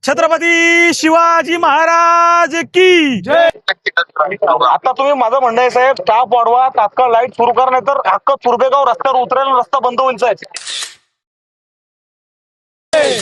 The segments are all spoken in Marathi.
छत्रपती शिवाजी महाराज की जय। आता तुम्ही माझं म्हणणं आहे साहेब, स्टाफ वाढवा, तात्काळ लाईट सुरू करा, नाही तर अख्खं तुर्भेगाव रस्त्यावर उतरेल, रस्ता बंद होईल साहेब.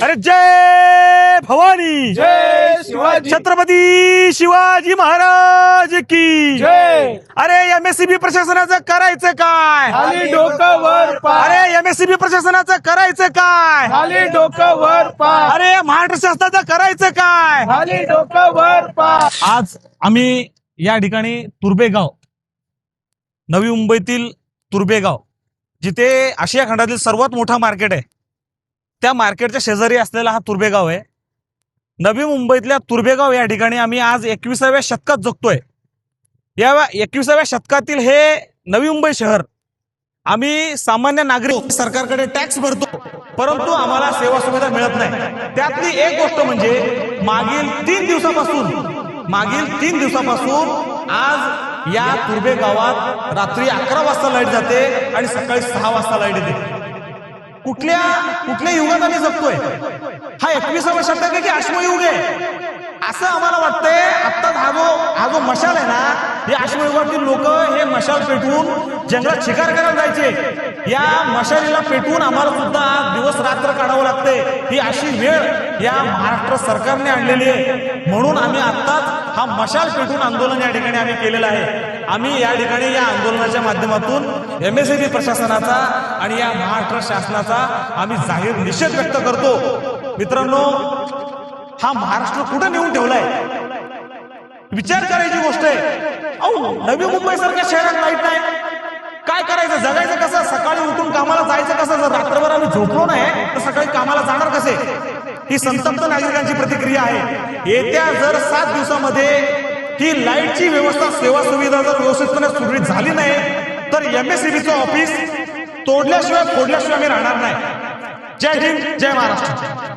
अरे जय भवानी, जय शिवाजी, छत्रपती शिवाजी महाराज की जय. अरे एमएससीबी प्रशासनाचं करायचं काय? खाली डोकं वर पाय, अरे एमएससीबी प्रशासनाचं करायचं काय? खाली डोकं वर पाय, अरे महाराष्ट्र शासनाचं करायचं काय? खाली डोकं वर पाय. आज आम्ही या ठिकाणी तुर्भेगाव, नवी मुंबईतील तुर्भेगाव, जिथे आशिया खंडातील सर्वात मोठा मार्केट आहे, त्या मार्केटच्या शेजारी असलेला हा तुर्भेगाव आहे. नवी मुंबईतल्या तुर्भेगाव या ठिकाणी आम्ही आज 21व्या शतकात जगतोय. या 21व्या शतकातील हे नवी मुंबई शहर, आम्ही सामान्य नागरिक सरकारकडे टॅक्स भरतो, परंतु आम्हाला सेवा सुविधा मिळत नाही. त्यातली एक गोष्ट म्हणजे मागील 3 दिवसापासून आज या तुर्भेगावात रात्री 11 वाजता लाईट जाते आणि सकाळी 6 वाजता लाईट येते. कुठल्या युगात आम्ही जगतोय? हा 21व्या शतक आहे की अश्मयुग आहे? असं आम्हाला वाटतंय. आत्ताच हा जो मशाल आहे ना, हे अश्मयुगातील लोक हे मशाल पेटवून जंगलात शिकार करायला जायचे. या मशालीला पेटवून आम्हाला सुद्धा दिवस रात्र काढावं लागते. ही अशी वेळ या महाराष्ट्र सरकारने आणलेली आहे. म्हणून आम्ही आत्ताच हा मशाल पेटवून आंदोलन या ठिकाणी आम्ही केलेलं आहे. आम्ही या ठिकाणी या आंदोलनाच्या माध्यमातून एमएससीबी प्रशासनाचा आणि या महाराष्ट्र शासनाचा आम्ही जाहीर निषेध व्यक्त करतो. मित्रांनो, हा महाराष्ट्र कुठे नेऊन ठेवलाय? विचार करायची गोष्ट आहे. अहो, नवी मुंबई सारख्या शहरात लाईट नाही, काय करायचं? जगायचं कसं? सकाळी उठून कामाला जायचं कसं? जर रात्रभर आम्ही झोपलो नाही तर सकाळी कामाला जाणार कसे? ही संतप्त नागरिकांची प्रतिक्रिया आहे. येत्या जर 7 दिवसामध्ये ही लाईटची व्यवस्था, सेवा सुविधा जर व्यवस्थितपणे सुरळीत झाली नाही तर एमएससीबीचं ऑफिस तोडल्याशिवाय फोडल्याशिवाय आम्ही राहणार नाही. जय हिंद, जय महाराष्ट्र.